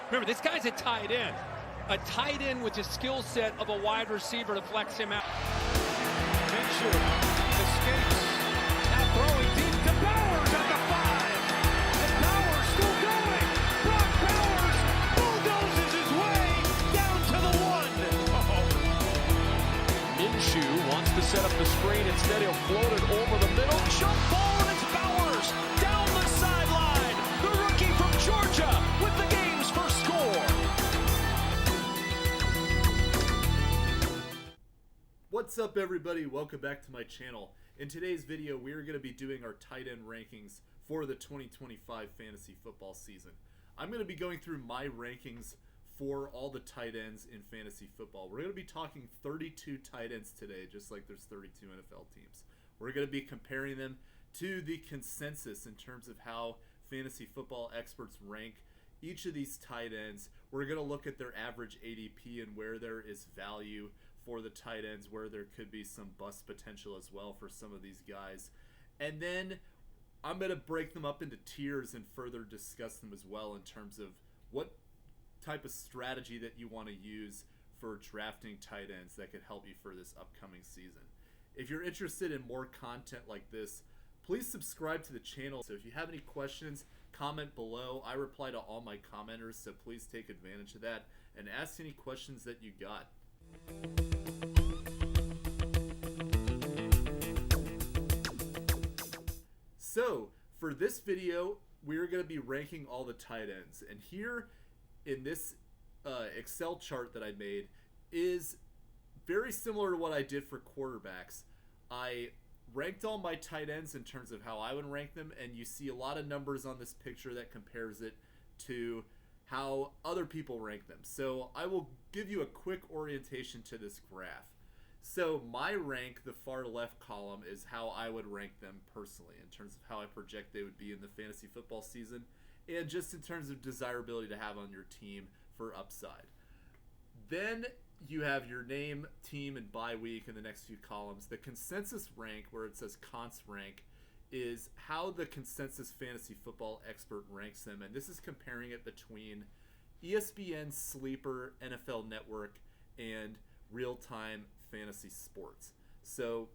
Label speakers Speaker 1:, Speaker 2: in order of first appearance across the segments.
Speaker 1: Remember, this guy's a tight end. A tight end with the skill set of a wide receiver to flex him out.
Speaker 2: Minshew escapes. Now throwing deep to Bowers at the 5. And Bowers still going. Brock Bowers bulldozes his way down to the 1.
Speaker 3: Minshew wants to set up the screen. Instead, he'll float it over the middle. Jump ball, and it's Bowers down the sideline. The rookie from Georgia with the game's first score.
Speaker 4: What's up, everybody? Welcome back to my channel. In today's video, we are going to be doing our tight end rankings for the 2025 fantasy football season. I'm going to be going through my rankings for all the tight ends in fantasy football. We're going to be talking 32 tight ends today, just like there's 32 NFL teams. We're going to be comparing them to the consensus in terms of how fantasy football experts rank each of these tight ends. We're going to look at their average ADP and where there is value for the tight ends, where there could be some bust potential as well for some of these guys. And then I'm going to break them up into tiers and further discuss them as well in terms of what type of strategy that you want to use for drafting tight ends that could help you for this upcoming season. If you're interested in more content like this, please subscribe to the channel. So if you have any questions, comment below. I reply to all my commenters, so please take advantage of that and ask any questions that you got. So for this video, we're going to be ranking all the tight ends, and here in this Excel chart that I made is very similar to what I did for quarterbacks. I ranked all my tight ends in terms of how I would rank them, and you see a lot of numbers on this picture that compares it to how other people rank them. So I will give you a quick orientation to this graph. So my rank, the far left column, is how I would rank them personally in terms of how I project they would be in the fantasy football season and just in terms of desirability to have on your team for upside. Then you have your name, team, and bye week in the next few columns. The consensus rank, where it says cons rank, is how the consensus fantasy football expert ranks them, and this is comparing it between ESPN, Sleeper, NFL Network, and Real-Time Fantasy Sports. So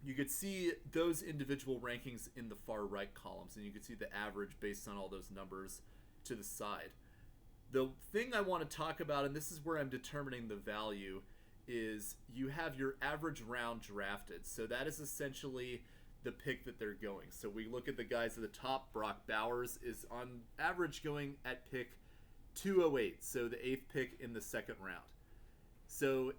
Speaker 4: you could see those individual rankings in the far right columns, and you could see the average based on all those numbers to the side. The thing I want to talk about, and this is where I'm determining the value, is you have your average round drafted. So that is essentially the pick that they're going. So we look at the guys at the top. Brock Bowers is on average going at pick 208, so the 8th pick in the second round. So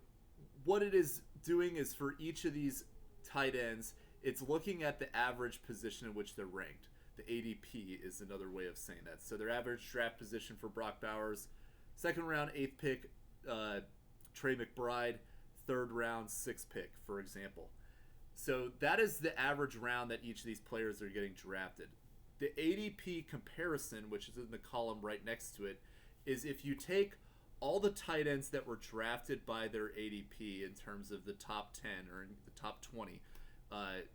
Speaker 4: what it is doing is for each of these tight ends, it's looking at the average position in which they're ranked. The ADP is another way of saying that. So their average draft position for Brock Bowers, second round, 8th pick, Trey McBride, third round, 6th pick, for example. So that is the average round that each of these players are getting drafted. The ADP comparison, which is in the column right next to it, is if you take all the tight ends that were drafted by their ADP in terms of the top 10 or in the top 20,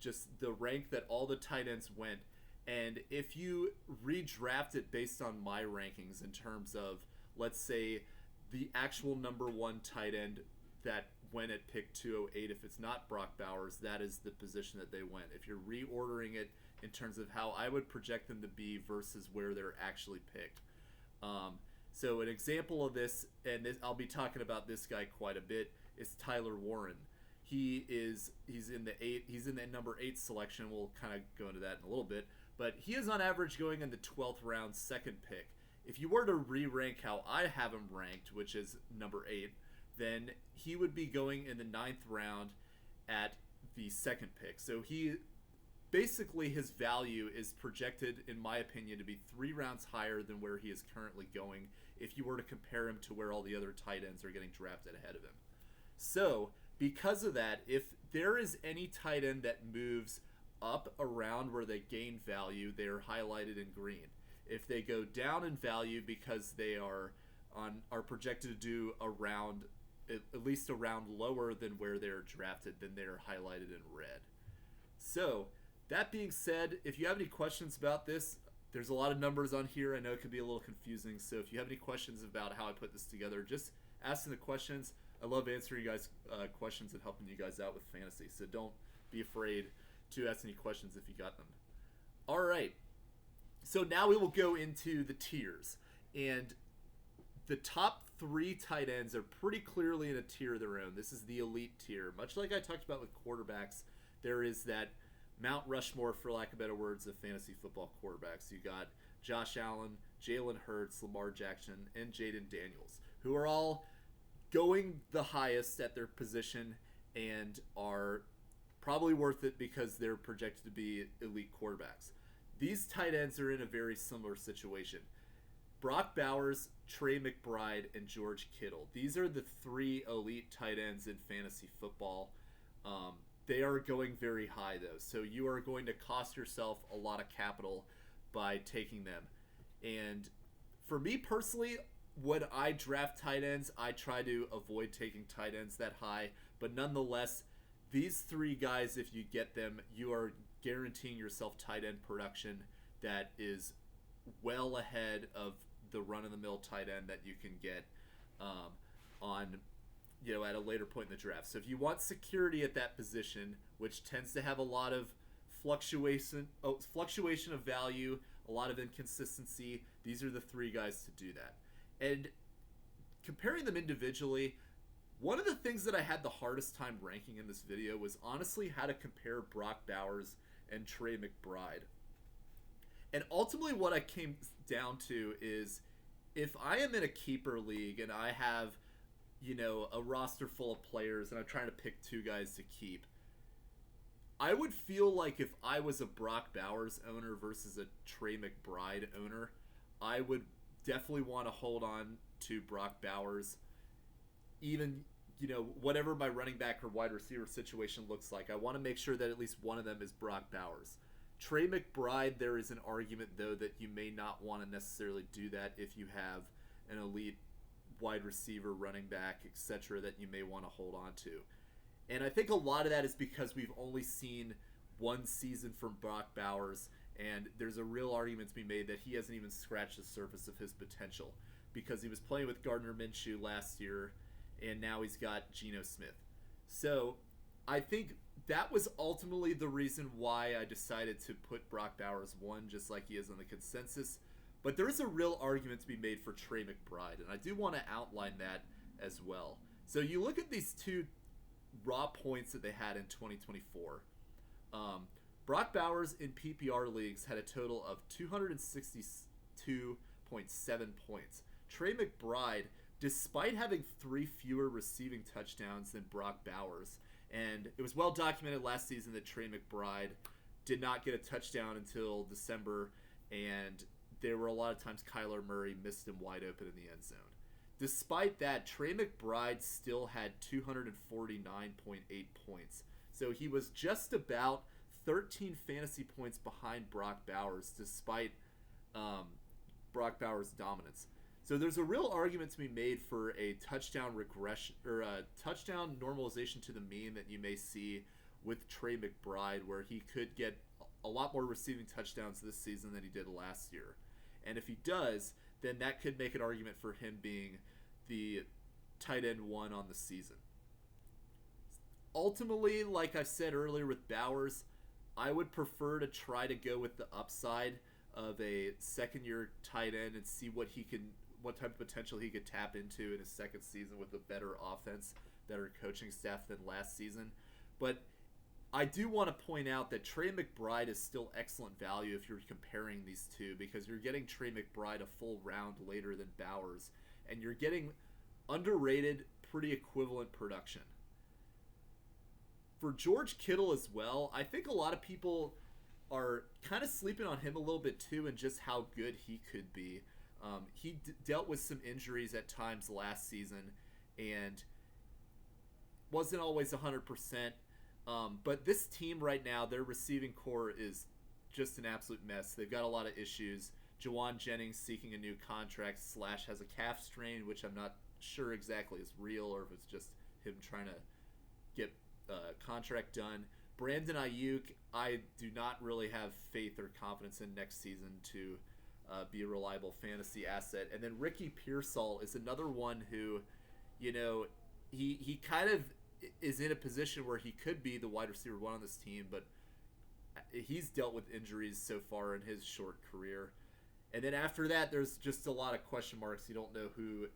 Speaker 4: just the rank that all the tight ends went, and if you redraft it based on my rankings in terms of, let's say, the actual number one tight end that went at pick 208, if it's not Brock Bowers, that is the position that they went. If you're reordering it in terms of how I would project them to be versus where they're actually picked. So an example of this, and I'll be talking about this guy quite a bit, is Tyler Warren. He's in the number 8 selection. We'll kind of go into that in a little bit, but he is on average going in the 12th round, 2nd pick. If you were to re-rank how I have him ranked, which is number 8, then he would be going in the 9th round at the 2nd pick. So basically his value is projected, in my opinion, to be 3 rounds higher than where he is currently going if you were to compare him to where all the other tight ends are getting drafted ahead of him. So because of that, if there is any tight end that moves up around where they gain value, they are highlighted in green. If they go down in value because they are projected to do at least a round lower than where they're drafted, then they're highlighted in red. So that being said, if you have any questions about this, There's a lot of numbers on here. I know it can be a little confusing. So if you have any questions about how I put this together, just ask the questions. I love answering you guys' questions and helping you guys out with fantasy. So don't be afraid to ask any questions if you got them. All right. So now we will go into the tiers. And the top 3 tight ends are pretty clearly in a tier of their own. This is the elite tier. Much like I talked about with quarterbacks, there is that Mount Rushmore, for lack of better words, of fantasy football quarterbacks. You got Josh Allen, Jalen Hurts, Lamar Jackson, and Jaden Daniels, who are all going the highest at their position and are probably worth it because they're projected to be elite quarterbacks. These tight ends are in a very similar situation. Brock Bowers, Trey McBride, and George Kittle. These are the 3 elite tight ends in fantasy football. They are going very high, though, so you are going to cost yourself a lot of capital by taking them. And for me personally, when I draft tight ends, I try to avoid taking tight ends that high. But nonetheless, these 3 guys, if you get them, you are guaranteeing yourself tight end production that is well ahead of the run-of-the-mill tight end that you can get at a later point in the draft. So if you want security at that position, which tends to have a lot of fluctuation of value, a lot of inconsistency, these are the 3 guys to do that. And comparing them individually, one of the things that I had the hardest time ranking in this video was honestly how to compare Brock Bowers and Trey McBride. And ultimately what I came down to is, if I am in a keeper league and I have, a roster full of players and I'm trying to pick 2 guys to keep, I would feel like if I was a Brock Bowers owner versus a Trey McBride owner, I would definitely want to hold on to Brock Bowers, even, whatever my running back or wide receiver situation looks like. I want to make sure that at least one of them is Brock Bowers. Trey McBride, there is an argument, though, that you may not want to necessarily do that if you have an elite wide receiver, running back, etc., that you may want to hold on to. And I think a lot of that is because we've only seen one season from Brock Bowers, and there's a real argument to be made that he hasn't even scratched the surface of his potential, because he was playing with Gardner Minshew last year, and now he's got Geno Smith. So I think that was ultimately the reason why I decided to put Brock Bowers 1, just like he is on the consensus. But there is a real argument to be made for Trey McBride, and I do want to outline that as well. So you look at these 2 raw points that they had in 2024. Brock Bowers in PPR leagues had a total of 262.7 points. Trey McBride, despite having 3 fewer receiving touchdowns than Brock Bowers, and it was well documented last season that Trey McBride did not get a touchdown until December, and there were a lot of times Kyler Murray missed him wide open in the end zone. Despite that, Trey McBride still had 249.8 points. So he was just about 13 fantasy points behind Brock Bowers, despite Brock Bowers' dominance. So there's a real argument to be made for a touchdown regression, or a touchdown normalization to the mean that you may see with Trey McBride, where he could get a lot more receiving touchdowns this season than he did last year. And if he does, then that could make an argument for him being the tight end 1 on the season. Ultimately, like I said earlier with Bowers, I would prefer to try to go with the upside of a second-year tight end and see what type of potential he could tap into in his second season with a better offense, better coaching staff than last season. But I do want to point out that Trey McBride is still excellent value if you're comparing these 2, because you're getting Trey McBride a full round later than Bowers, and you're getting underrated, pretty equivalent production. For George Kittle as well, I think a lot of people are kind of sleeping on him a little bit too, and just how good he could be. He dealt with some injuries at times last season and wasn't always 100%. But this team right now, their receiving core is just an absolute mess. They've got a lot of issues. Jawan Jennings seeking a new contract / has a calf strain, which I'm not sure exactly is real or if it's just him trying to get a contract done. Brandon Ayuk, I do not really have faith or confidence in next season to be a reliable fantasy asset. And then Ricky Pearsall is another one who, he kind of is in a position where he could be the wide receiver one on this team, but he's dealt with injuries so far in his short career. And then after that, there's just a lot of question marks. You don't know who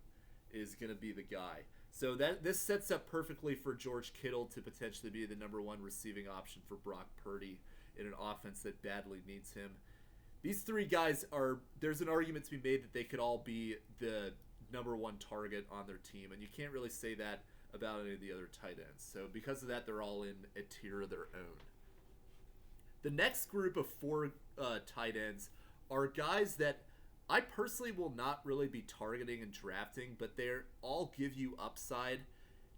Speaker 4: is going to be the guy. So this sets up perfectly for George Kittle to potentially be the number one receiving option for Brock Purdy in an offense that badly needs him. These three guys there's an argument to be made that they could all be the number one target on their team, and you can't really say that about any of the other tight ends. So because of that, they're all in a tier of their own. The next group of four tight ends are guys that I personally will not really be targeting and drafting, but they all give you upside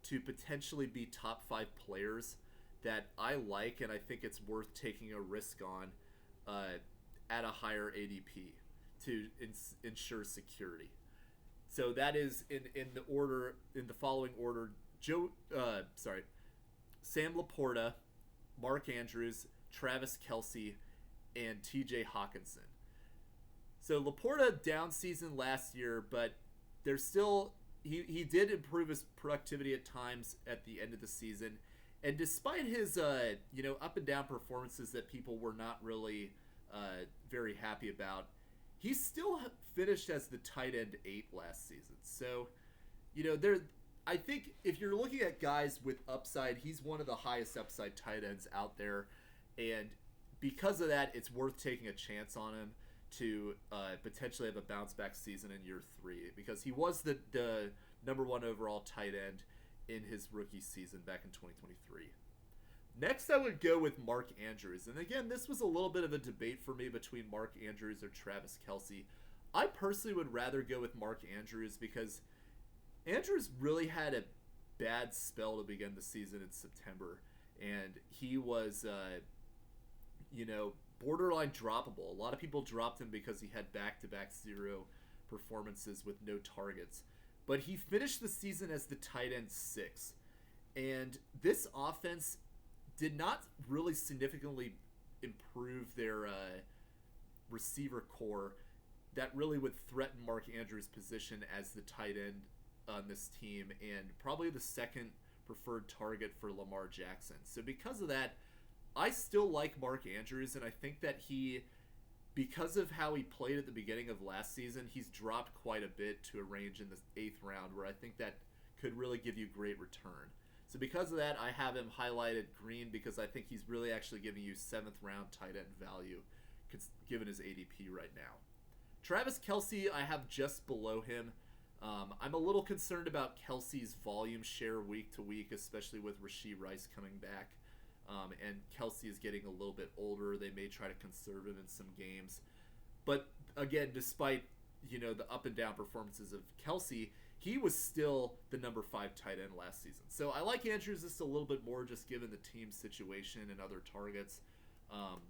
Speaker 4: to potentially be top 5 players that I like, and I think it's worth taking a risk on at a higher ADP to ensure security. So that is in the following order: Sam Laporta, Mark Andrews, Travis Kelce, and TJ Hawkinson. So Laporta down season last year, but there's still he did improve his productivity at times at the end of the season, and despite his up and down performances that people were not really very happy about, he still finished as the tight end 8 last season. So I think if you're looking at guys with upside, he's one of the highest upside tight ends out there, and because of that, it's worth taking a chance on him to potentially have a bounce back season in year 3, because he was the number 1 overall tight end in his rookie season back in 2023. Next, I would go with Mark Andrews. And again, this was a little bit of a debate for me between Mark Andrews or Travis Kelce. I personally would rather go with Mark Andrews because Andrews really had a bad spell to begin the season in September. And he was, borderline droppable. A lot of people dropped him because he had back-to-back 0 performances with no targets. But he finished the season as the tight end 6. And this offense did not really significantly improve their receiver core that really would threaten Mark Andrews' position as the tight end on this team, and probably the second preferred target for Lamar Jackson. So because of that, I still like Mark Andrews, and I think that because of how he played at the beginning of last season, he's dropped quite a bit to a range in the 8th round where I think that could really give you great return. So because of that, I have him highlighted green because I think he's really actually giving you 7th round tight end value given his ADP right now. Travis Kelce, I have just below him. I'm a little concerned about Kelce's volume share week to week, especially with Rashee Rice coming back. And Kelce is getting a little bit older. They may try to conserve him in some games. But again, despite the up and down performances of Kelce, he was still the number 5 tight end last season. So I like Andrews just a little bit more just given the team situation and other targets.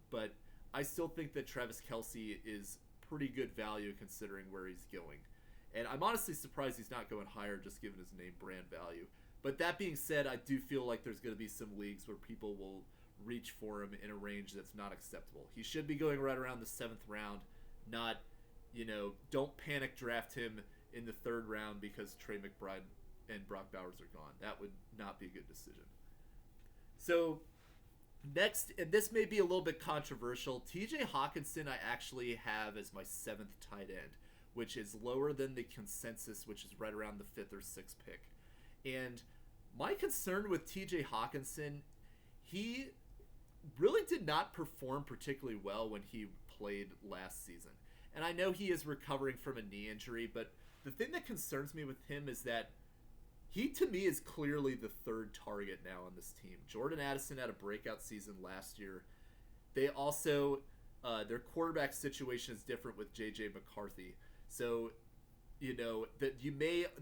Speaker 4: But I still think that Travis Kelce is pretty good value considering where he's going. And I'm honestly surprised he's not going higher just given his name brand value. But that being said, I do feel like there's going to be some leagues where people will reach for him in a range that's not acceptable. He should be going right around the 7th round, not, don't panic draft him in the 3rd round because Trey McBride and Brock Bowers are gone. That would not be a good decision. So next, and this may be a little bit controversial, TJ Hawkinson I actually have as my 7th tight end, which is lower than the consensus, which is right around the 5th or 6th pick. And my concern with TJ Hawkinson, he really did not perform particularly well when he played last season. And I know he is recovering from a knee injury, but the thing that concerns me with him is that he, to me, is clearly the 3rd target now on this team. Jordan Addison had a breakout season last year. They also, their quarterback situation is different with J.J. McCarthy. So, that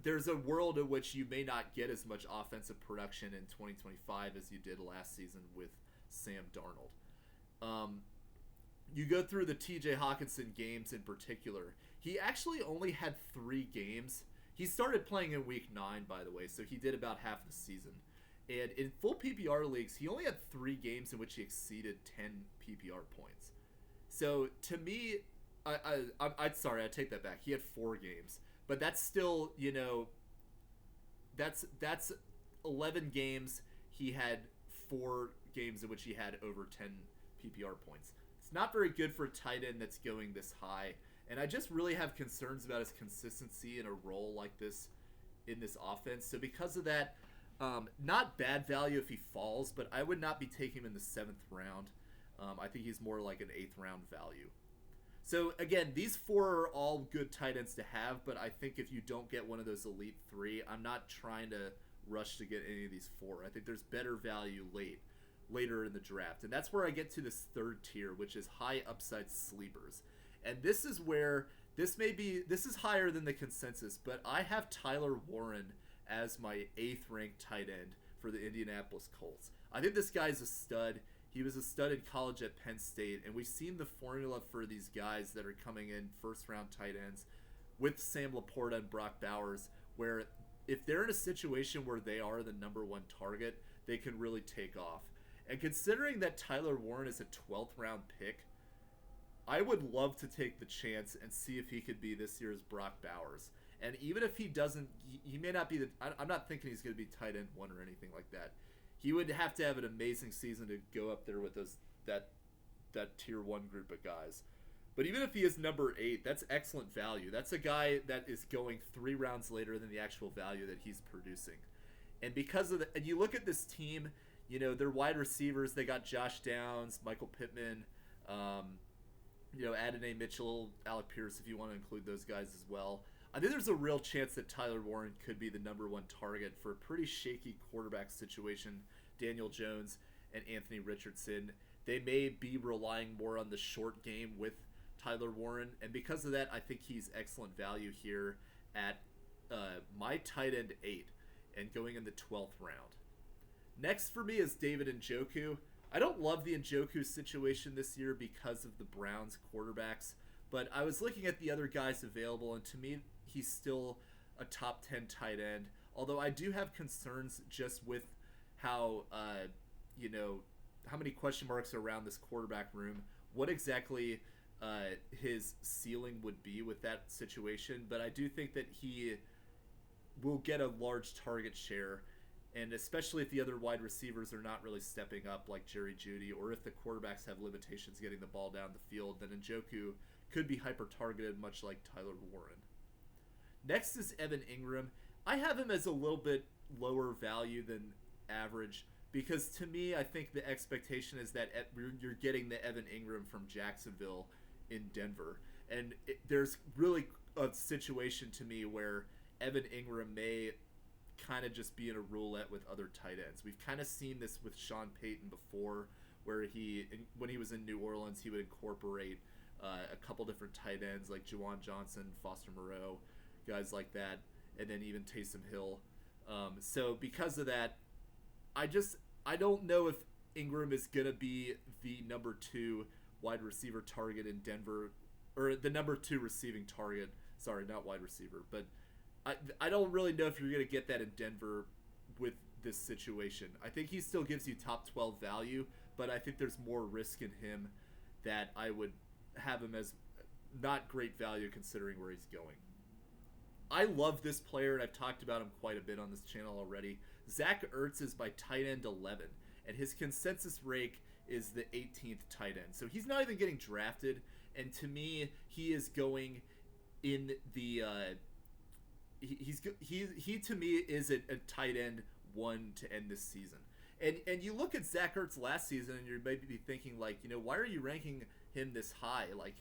Speaker 4: there's a world in which you may not get as much offensive production in 2025 as you did last season with Sam Darnold. You go through the TJ Hawkinson games in particular. He actually only had 3 games. He started playing in week 9, by the way, so he did about half the season. And in full PPR leagues, he only had 3 games in which he exceeded 10 PPR points. So to me, I'm sorry, I take that back. He had 4 games, but that's still, that's 11 games. He had 4 games in which he had over 10 PPR points. It's not very good for a tight end that's going this high, and I just really have concerns about his consistency in a role like this in this offense. So because of that, not bad value if he falls, but I would not be taking him in the 7th round. I think he's more like an 8th round value. So again, these 4 are all good tight ends to have, but I think if you don't get one of those elite 3, I'm not trying to rush to get any of these 4. I think there's better value later in the draft. And that's where I get to this 3rd tier, which is high upside sleepers. And this is where this is higher than the consensus, but I have Tyler Warren as my 8th ranked tight end for the Indianapolis Colts. I think this guy's a stud. He was a stud in college at Penn State, and we've seen the formula for these guys that are coming in first-round tight ends with Sam Laporta and Brock Bowers, where if they're in a situation where they are the number 1 target, they can really take off. And considering that Tyler Warren is a 12th round pick, I would love to take the chance and see if he could be this year's Brock Bowers. And even if he doesn't, he may not be I'm not thinking he's going to be tight end 1 or anything like that. He would have to have an amazing season to go up there with that tier 1 group of guys. But even if he is number 8, that's excellent value. That's a guy that is going 3 rounds later than the actual value that he's producing. And because of and you look at this team, their wide receivers, they got Josh Downs, Michael Pittman, Adonai Mitchell, Alec Pierce, if you want to include those guys as well. I think there's a real chance that Tyler Warren could be the number 1 target for a pretty shaky quarterback situation. Daniel Jones and Anthony Richardson, they may be relying more on the short game with Tyler Warren, and because of that, I think he's excellent value here at my tight end 8 and going in the 12th round. Next for me is David Njoku. I don't love the Njoku situation this year because of the Browns quarterbacks, but I was looking at the other guys available, and to me, he's still a top 10 tight end. Although I do have concerns just with how, how many question marks are around this quarterback room, what exactly his ceiling would be with that situation. But I do think that he will get a large target share, and especially if the other wide receivers are not really stepping up like Jerry Jeudy, or if the quarterbacks have limitations getting the ball down the field, then Njoku could be hyper-targeted much like Tyler Warren. Next is Evan Ingram. I have him as a little bit lower value than average because to me, I think the expectation is that you're getting the Evan Ingram from Jacksonville in Denver. And there's really a situation to me where Evan Ingram may kind of just be in a roulette with other tight ends. We've kind of seen this with Sean Payton before, where when he was in New Orleans, he would incorporate a couple different tight ends like Juwan Johnson, Foster Moreau, guys like that, and then even Taysom Hill. So because of that, I don't know if Ingram is going to be the number 2 wide receiver target in Denver, or the number 2 receiving target. Sorry, not wide receiver, but I don't really know if you're going to get that in Denver with this situation. I think he still gives you top 12 value, but I think there's more risk in him that I would have him as not great value considering where he's going. I love this player, and I've talked about him quite a bit on this channel already. Zach Ertz is my tight end 11, and his consensus rank is the 18th tight end. So he's not even getting drafted, and to me, he is going in the he to me is a tight end 1 to end this season. And you look at Zach Ertz last season, and you're maybe thinking like, why are you ranking him this high? Like,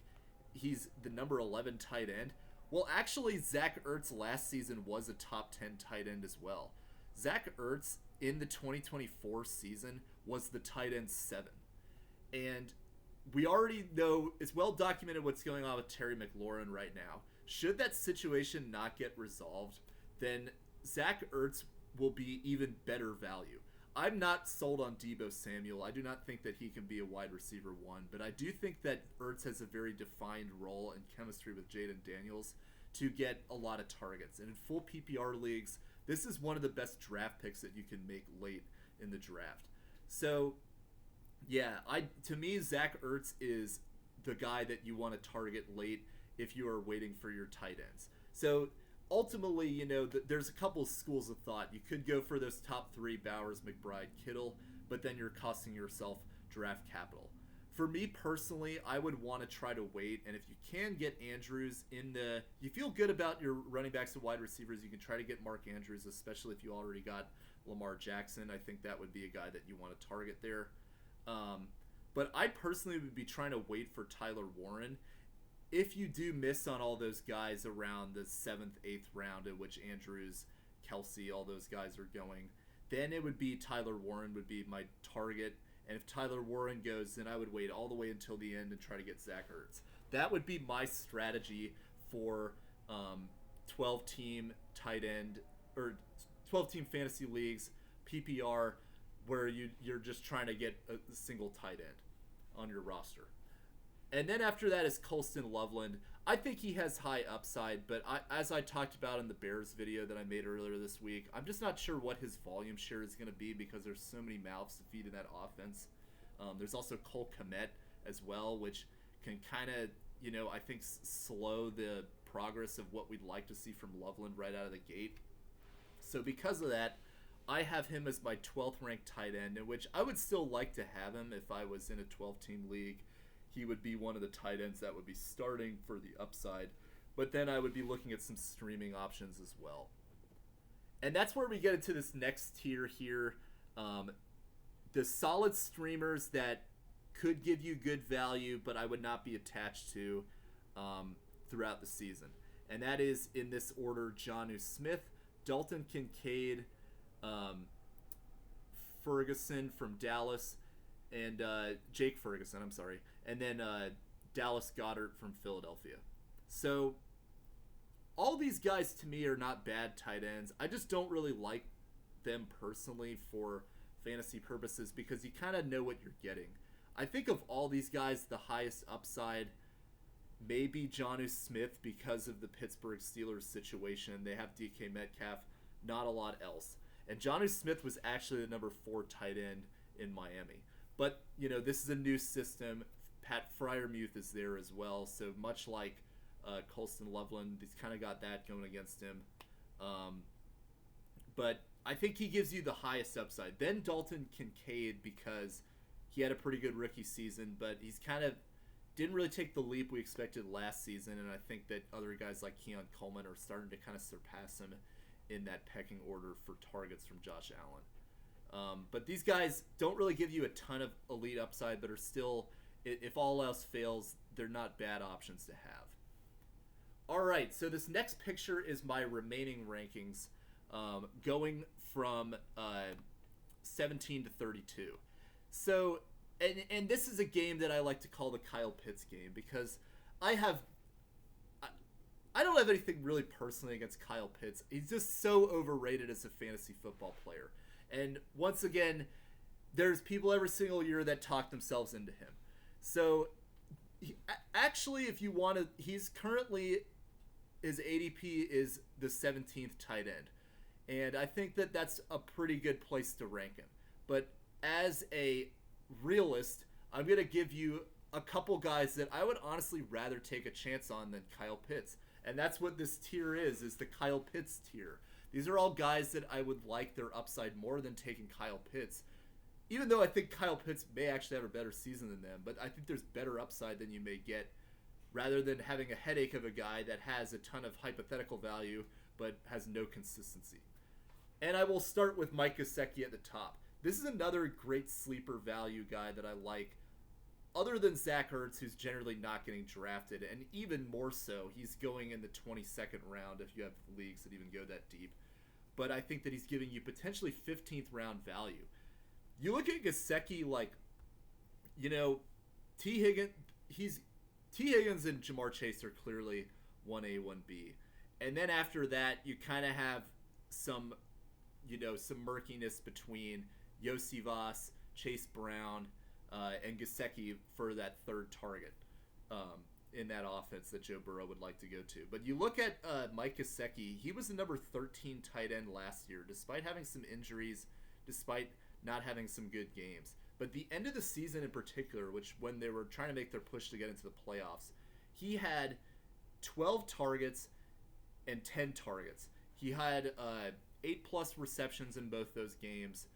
Speaker 4: he's the number 11 tight end. Well, actually, Zach Ertz last season was a top 10 tight end as well. Zach Ertz in the 2024 season was the tight end 7. And we already know, it's well documented what's going on with Terry McLaurin right now. Should that situation not get resolved, then Zach Ertz will be even better value. I'm not sold on Deebo Samuel. I do not think that he can be a wide receiver 1, but I do think that Ertz has a very defined role and chemistry with Jaden Daniels to get a lot of targets. And in full PPR leagues, this is one of the best draft picks that you can make late in the draft. So, yeah, to me, Zach Ertz is the guy that you want to target late if you are waiting for your tight ends. So, ultimately, you know, there's a couple of schools of thought. You could go for those top 3, Bowers, McBride, Kittle, but then you're costing yourself draft capital. For me personally, I would want to try to wait, and if you can get Andrews you feel good about your running backs and wide receivers, you can try to get Mark Andrews, especially if you already got Lamar Jackson. I think that would be a guy that you want to target there. But I personally would be trying to wait for Tyler Warren. If you do miss on all those guys around the 7th, 8th round, in which Andrews, Kelsey, all those guys are going, then it would be Tyler Warren would be my target. And if Tyler Warren goes, then I would wait all the way until the end and try to get Zach Ertz. That would be my strategy for 12-team tight end or 12-team fantasy leagues, PPR, where you're just trying to get a single tight end on your roster. And then after that is Colston Loveland. I think he has high upside, but as I talked about in the Bears video that I made earlier this week, I'm just not sure what his volume share is going to be because there's so many mouths to feed in that offense. There's also Cole Kmet as well, which can kind of, you know, I think slow the progress of what we'd like to see from Loveland right out of the gate. So because of that, I have him as my 12th ranked tight end, in which I would still like to have him if I was in a 12-team league. He would be one of the tight ends that would be starting for the upside. But then I would be looking at some streaming options as well. And that's where we get into this next tier here. The solid streamers that could give you good value, but I would not be attached to throughout the season. And that is, in this order, Jonnu Smith, Dalton Kincaid, Ferguson from Dallas, and Jake Ferguson, I'm sorry. And then Dallas Goedert from Philadelphia. So all these guys to me are not bad tight ends. I just don't really like them personally for fantasy purposes because you kind of know what you're getting. I think of all these guys, the highest upside may be Jonnu Smith because of the Pittsburgh Steelers situation. They have DK Metcalf, not a lot else. And Jonnu Smith was actually the number 4 tight end in Miami. But, you know, this is a new system. Pat Freiermuth is there as well. So much like Colston Loveland, he's kind of got that going against him. But I think he gives you the highest upside. Then Dalton Kincaid, because he had a pretty good rookie season, but he's kind of didn't really take the leap we expected last season. And I think that other guys like Keon Coleman are starting to kind of surpass him in that pecking order for targets from Josh Allen. But these guys don't really give you a ton of elite upside, but are still, if all else fails, they're not bad options to have. All right, so this next picture is my remaining rankings going from 17 to 32. So, and this is a game that I like to call the Kyle Pitts game because I don't have anything really personally against Kyle Pitts. He's just so overrated as a fantasy football player. And once again, there's people every single year that talk themselves into him. So, actually, if you want to, he's currently, his ADP is the 17th tight end. And I think that that's a pretty good place to rank him. But as a realist, I'm going to give you a couple guys that I would honestly rather take a chance on than Kyle Pitts. And that's what this tier is the Kyle Pitts tier. These are all guys that I would like their upside more than taking Kyle Pitts. Even though I think Kyle Pitts may actually have a better season than them, but I think there's better upside than you may get rather than having a headache of a guy that has a ton of hypothetical value but has no consistency. And I will start with Mike Gesicki at the top. This is another great sleeper value guy that I like. Other than Zach Ertz, who's generally not getting drafted, and even more so, he's going in the 22nd round if you have leagues that even go that deep. But I think that he's giving you potentially 15th round value. You look at Gesicki, like, you know, T. Higgins and Jamar Chase are clearly 1A, 1B. And then after that, you kind of have some, you know, some murkiness between Yossi Voss, Chase Brown, and Gesicki for that third target. in that offense that Joe Burrow would like to go to. But you look at Mike Gesicki, he was the number 13 tight end last year, despite having some injuries, despite not having some good games. But the end of the season in particular, which when they were trying to make their push to get into the playoffs, he had 12 targets and 10 targets. He had 8+ receptions in both those games.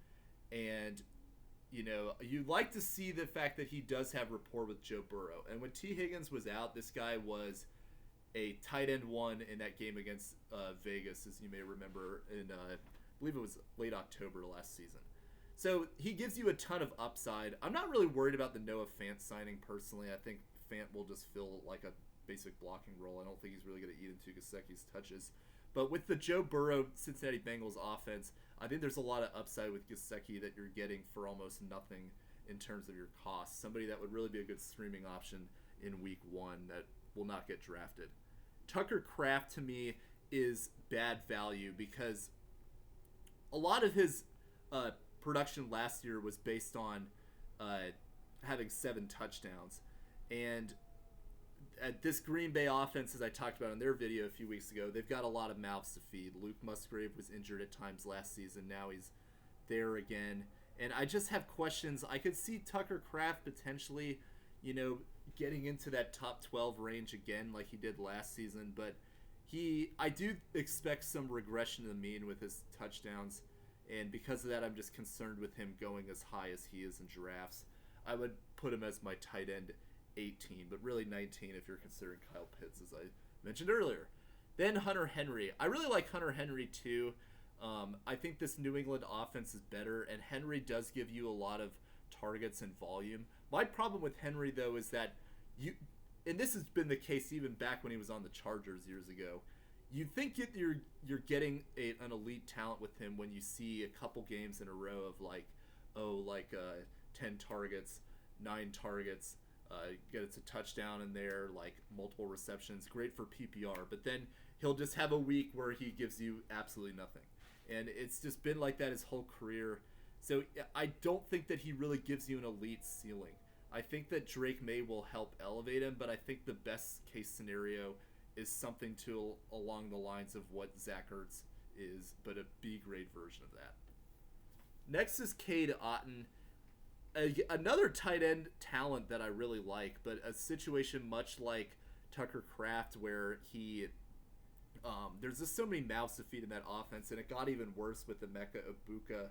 Speaker 4: And, you know, you'd like to see the fact that he does have rapport with Joe Burrow. And when T. Higgins was out, this guy was a tight end 1 in that game against Vegas, as you may remember, in I believe it was late October last season. So he gives you a ton of upside. I'm not really worried about the Noah Fant signing personally. I think Fant will just fill like a basic blocking role. I don't think he's really going to eat into Gesicki's touches. But with the Joe Burrow Cincinnati Bengals offense, I think there's a lot of upside with Gesicki that you're getting for almost nothing in terms of your costs. Somebody that would really be a good streaming option in week 1 that will not get drafted. Tucker Kraft to me is bad value because a lot of his production last year was based on having 7 touchdowns. And at this Green Bay offense, as I talked about in their video a few weeks ago, they've got a lot of mouths to feed. Luke Musgrave was injured at times last season. Now he's there again. And I just have questions. I could see Tucker Kraft potentially, you know, getting into that top 12 range again like he did last season. But I do expect some regression to the mean with his touchdowns. And because of that, I'm just concerned with him going as high as he is in drafts. I would put him as my tight end 18, but really 19 if you're considering Kyle Pitts, as I mentioned earlier. Then Hunter Henry. I really like Hunter Henry too. I think this New England offense is better, and Henry does give you a lot of targets and volume. My problem with Henry, though, is that and this has been the case even back when he was on the Chargers years ago, you think you're getting an elite talent with him when you see a couple games in a row of 10 targets, 9 targets, gets a touchdown in there, like multiple receptions, great for PPR. But then he'll just have a week where he gives you absolutely nothing, and it's just been like that his whole career. So I don't think that he really gives you an elite ceiling. I think that Drake May will help elevate him, but I think the best case scenario is something along the lines of what Zach Ertz is, but a B grade version of that. Next is Cade Otton. Another tight end talent that I really like, but a situation much like Tucker Kraft where there's just so many mouths to feed in that offense, and it got even worse with Emeka Egbuka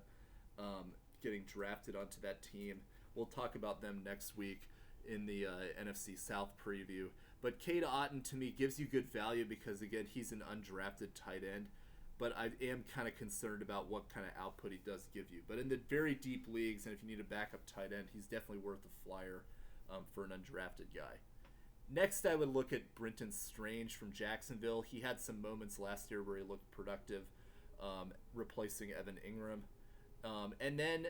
Speaker 4: getting drafted onto that team. We'll talk about them next week in the NFC South preview. But Cade Otton, to me, gives you good value because, again, he's an undrafted tight end. But I am kind of concerned about what kind of output he does give you. But in the very deep leagues, and if you need a backup tight end, he's definitely worth a flyer for an undrafted guy. Next, I would look at Brenton Strange from Jacksonville. He had some moments last year where he looked productive, replacing Evan Ingram. And then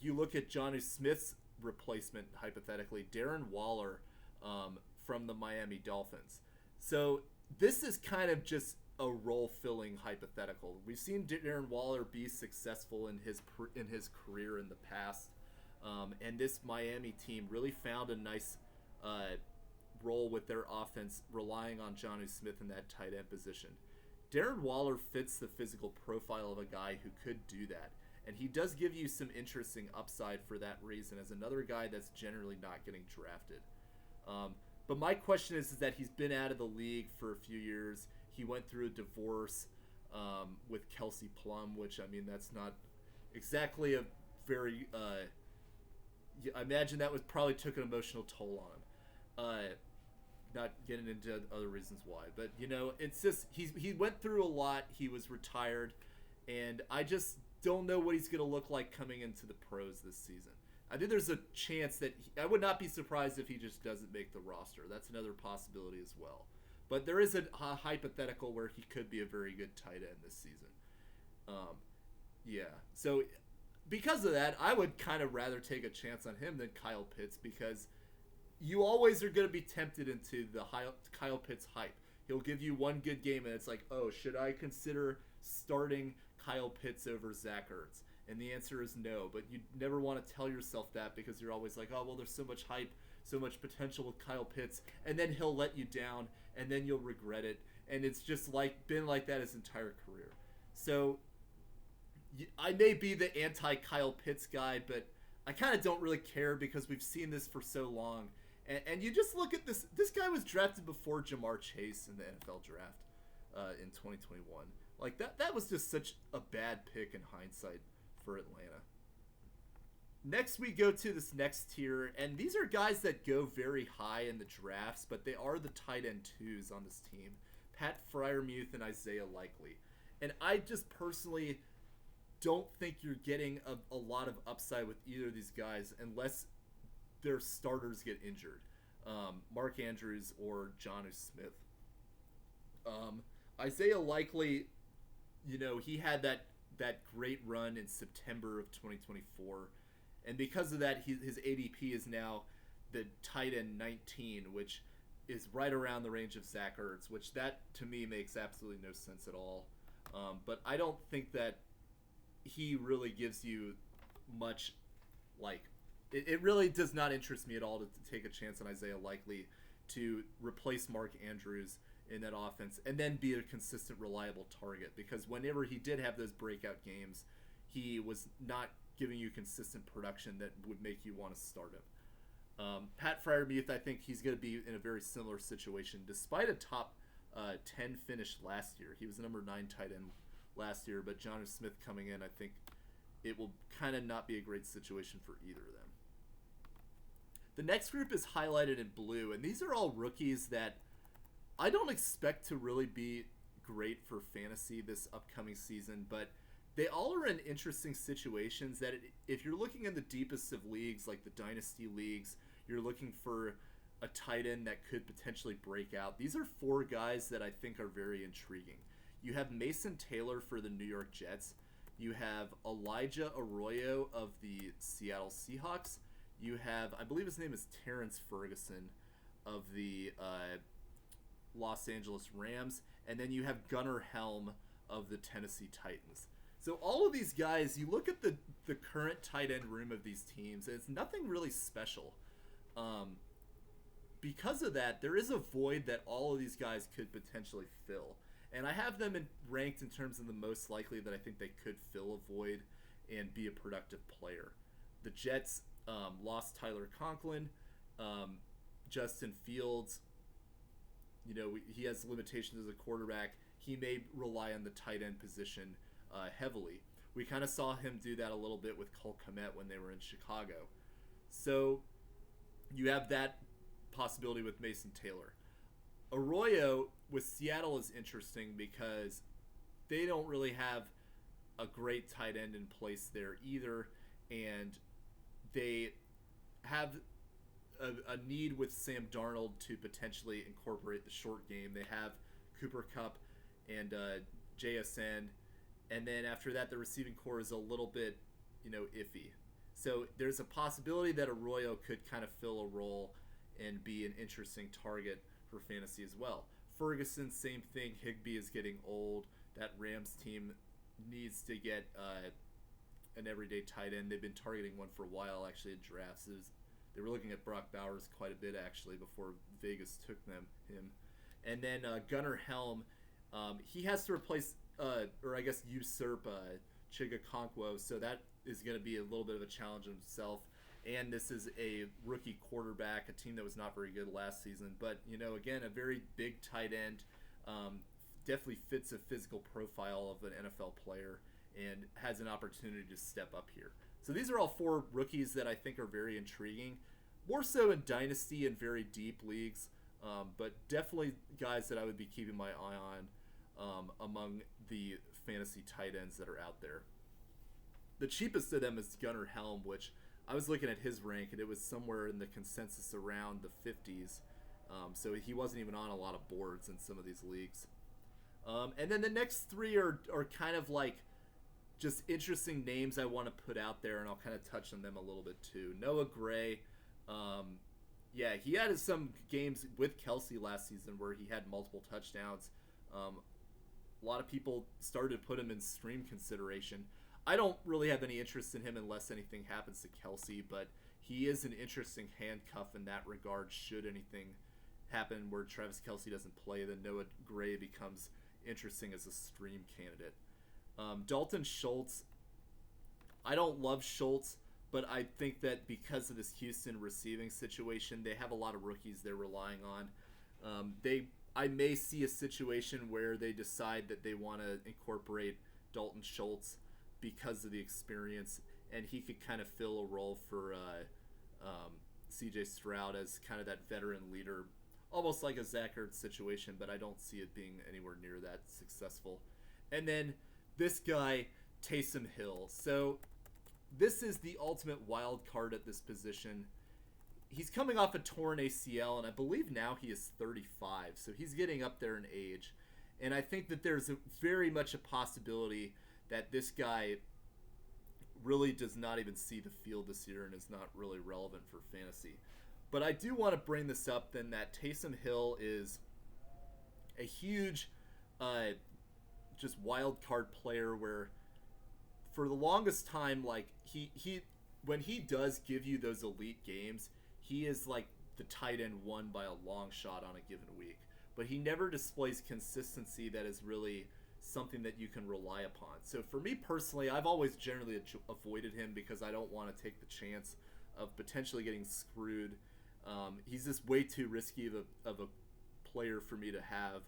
Speaker 4: you look at Jonnu Smith's replacement, hypothetically, Darren Waller from the Miami Dolphins. So this is kind of just a role-filling hypothetical. We've seen Darren Waller be successful in his career in the past, and this Miami team really found a nice role with their offense, relying on Jonnu Smith in that tight end position. Darren Waller fits the physical profile of a guy who could do that, and he does give you some interesting upside for that reason as another guy that's generally not getting drafted. But my question is that he's been out of the league for a few years. He went through a divorce with Kelsey Plum, which, I mean, that's not exactly a very... I imagine that probably took an emotional toll on him. Not getting into other reasons why. But, you know, it's just... He went through a lot. He was retired. And I just don't know what he's going to look like coming into the pros this season. I think there's a chance that... I would not be surprised if he just doesn't make the roster. That's another possibility as well. But there is a hypothetical where he could be a very good tight end this season. Yeah. So because of that, I would kind of rather take a chance on him than Kyle Pitts, because you always are going to be tempted into the Kyle Pitts hype. He'll give you one good game and it's like, oh, should I consider starting Kyle Pitts over Zach Ertz? And the answer is no, but you never want to tell yourself that because you're always like, oh, well, there's so much hype so much potential with Kyle Pitts, and then he'll let you down, and then you'll regret it. And it's just been like that his entire career. So I may be the anti-Kyle Pitts guy, but I kind of don't really care because we've seen this for so long. And you just look at this. This guy was drafted before Jamar Chase in the NFL draft in 2021. Like, that was just such a bad pick in hindsight for Atlanta. Next, we go to this next tier, and these are guys that go very high in the drafts, but they are the tight end 2s on this team. Pat Freiermuth and Isaiah Likely. And I just personally don't think you're getting a lot of upside with either of these guys unless their starters get injured. Mark Andrews or Jonnu Smith. Isaiah Likely, he had that great run in September of 2024. And because of that, his ADP is now the tight end 19, which is right around the range of Zach Ertz, which that to me makes absolutely no sense at all. But I don't think that he really gives you much, it really does not interest me at all to take a chance on Isaiah Likely to replace Mark Andrews in that offense and then be a consistent, reliable target, because whenever he did have those breakout games, he was not giving you consistent production that would make you want to start him. Pat Freiermuth, I think he's going to be in a very similar situation. Despite a top 10 finish last year, he was the number 9 tight end last year, but Jonnu Smith coming in, I think it will kind of not be a great situation for either of them. The next group is highlighted in blue, and these are all rookies that I don't expect to really be great for fantasy this upcoming season, but they all are in interesting situations that if you're looking in the deepest of leagues, like the dynasty leagues, you're looking for a tight end that could potentially break out. These are 4 guys that I think are very intriguing. You have Mason Taylor for the New York Jets. You have Elijah Arroyo of the Seattle Seahawks. You have, I believe his name is Terrence Ferguson of the Los Angeles Rams. And then you have Gunnar Helm of the Tennessee Titans. So all of these guys, you look at the current tight end room of these teams, and it's nothing really special. Because of that, there is a void that all of these guys could potentially fill. And I have them ranked in terms of the most likely that I think they could fill a void and be a productive player. The Jets lost Tyler Conklin, Justin Fields. He has limitations as a quarterback. He may rely on the tight end position heavily. We kind of saw him do that a little bit with Cole Kmet when they were in Chicago. So you have that possibility with Mason Taylor. Arroyo with Seattle is interesting because they don't really have a great tight end in place there either, and they have a need with Sam Darnold to potentially incorporate the short game. They have Cooper Kupp and JSN, and then after that the receiving core is a little bit iffy. So there's a possibility that Arroyo could kind of fill a role and be an interesting target for fantasy as well. Ferguson, same thing. Higbee is getting old. That Rams team needs to get an everyday tight end. They've been targeting one for a while, actually, in drafts. They were looking at Brock Bowers quite a bit, actually, before Vegas took him. And then Gunnar Helm, he has to replace, or I guess usurp Chiga Okonkwo, so that is going to be a little bit of a challenge himself. And this is a rookie quarterback, a team that was not very good last season. But, again, a very big tight end. Definitely fits a physical profile of an NFL player and has an opportunity to step up here. So these are all 4 rookies that I think are very intriguing. More so in dynasty and very deep leagues. But definitely guys that I would be keeping my eye on among the fantasy tight ends that are out there. The cheapest of them is Gunnar Helm, which I was looking at his rank, and it was somewhere in the consensus around the 50s. So he wasn't even on a lot of boards in some of these leagues. And then the next 3 are kind of like just interesting names I want to put out there, and I'll kind of touch on them a little bit too. Noah Gray, he had some games with Kelsey last season where he had multiple touchdowns. A lot of people started to put him in stream consideration. I don't really have any interest in him unless anything happens to Kelsey, but he is an interesting handcuff in that regard. Should anything happen where Travis Kelce doesn't play, then Noah Gray becomes interesting as a stream candidate. Dalton Schultz, I don't love Schultz, but I think that because of this Houston receiving situation, they have a lot of rookies they're relying on. I may see a situation where they decide that they want to incorporate Dalton Schultz because of the experience, and he could kind of fill a role for CJ Stroud as kind of that veteran leader, almost like a Zach Ertz situation, but I don't see it being anywhere near that successful. And then this guy, Taysom Hill. So this is the ultimate wild card at this position. He's coming off a torn ACL, and I believe now he is 35, so he's getting up there in age. And I think that there's very much a possibility that this guy really does not even see the field this year and is not really relevant for fantasy. But I do want to bring this up then that Taysom Hill is a huge just wild card player where for the longest time, like he when he does give you those elite games, he is like the tight end one by a long shot on a given week. But he never displays consistency that is really something that you can rely upon. So for me personally, I've always generally avoided him because I don't want to take the chance of potentially getting screwed. He's just way too risky of a player for me to have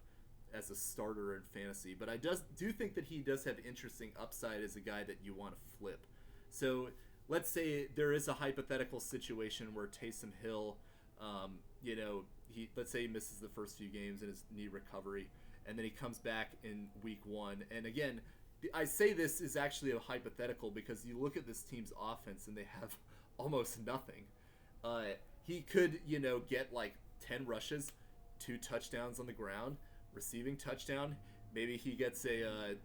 Speaker 4: as a starter in fantasy. But I do think that he does have interesting upside as a guy that you want to flip. So let's say there is a hypothetical situation where Taysom Hill, let's say he misses the first few games in his knee recovery, and then he comes back in week 1. And again, I say this is actually a hypothetical because you look at this team's offense and they have almost nothing. He could, get like 10 rushes, 2 touchdowns on the ground, receiving touchdown. Maybe he gets a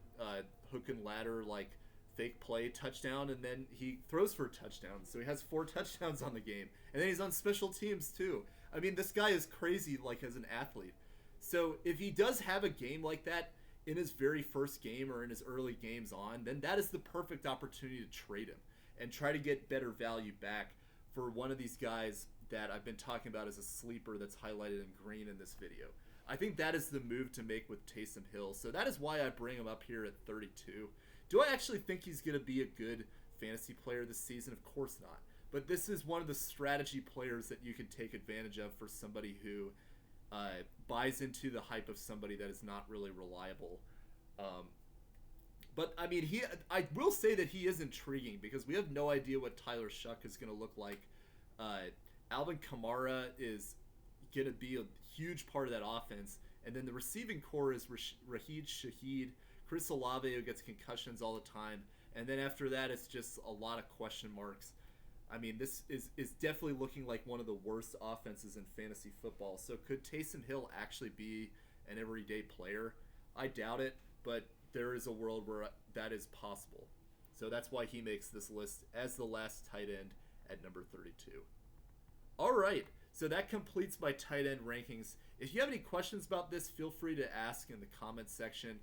Speaker 4: hook and ladder like fake play touchdown, and then he throws for a touchdown. So he has 4 touchdowns on the game, and then he's on special teams too. I mean, this guy is crazy, like as an athlete. So if he does have a game like that in his very first game or in his early games on, then that is the perfect opportunity to trade him and try to get better value back for one of these guys that I've been talking about as a sleeper that's highlighted in green in this video. I think that is the move to make with Taysom Hill. So that is why I bring him up here at 32. Do I actually think he's going to be a good fantasy player this season? Of course not. But this is one of the strategy players that you can take advantage of for somebody who buys into the hype of somebody that is not really reliable. But I mean, I will say that he is intriguing because we have no idea what Tyler Shuck is going to look like. Alvin Kamara is going to be a huge part of that offense. And then the receiving core is Rashid Shaheed, Chris Olave, who gets concussions all the time. And then after that, it's just a lot of question marks. I mean, this is definitely looking like one of the worst offenses in fantasy football. So could Taysom Hill actually be an everyday player? I doubt it, but there is a world where that is possible. So that's why he makes this list as the last tight end at number 32. All right, so that completes my tight end rankings. If you have any questions about this, feel free to ask in the comments section.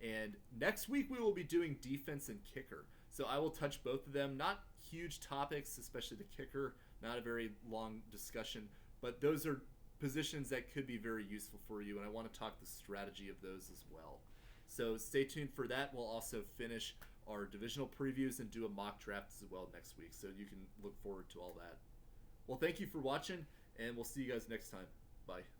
Speaker 4: And next week we will be doing defense and kicker. So I will touch both of them. Not huge topics, especially the kicker. Not a very long discussion. But those are positions that could be very useful for you. And I want to talk the strategy of those as well. So stay tuned for that. We'll also finish our divisional previews and do a mock draft as well next week. So you can look forward to all that. Well, thank you for watching, and we'll see you guys next time. Bye.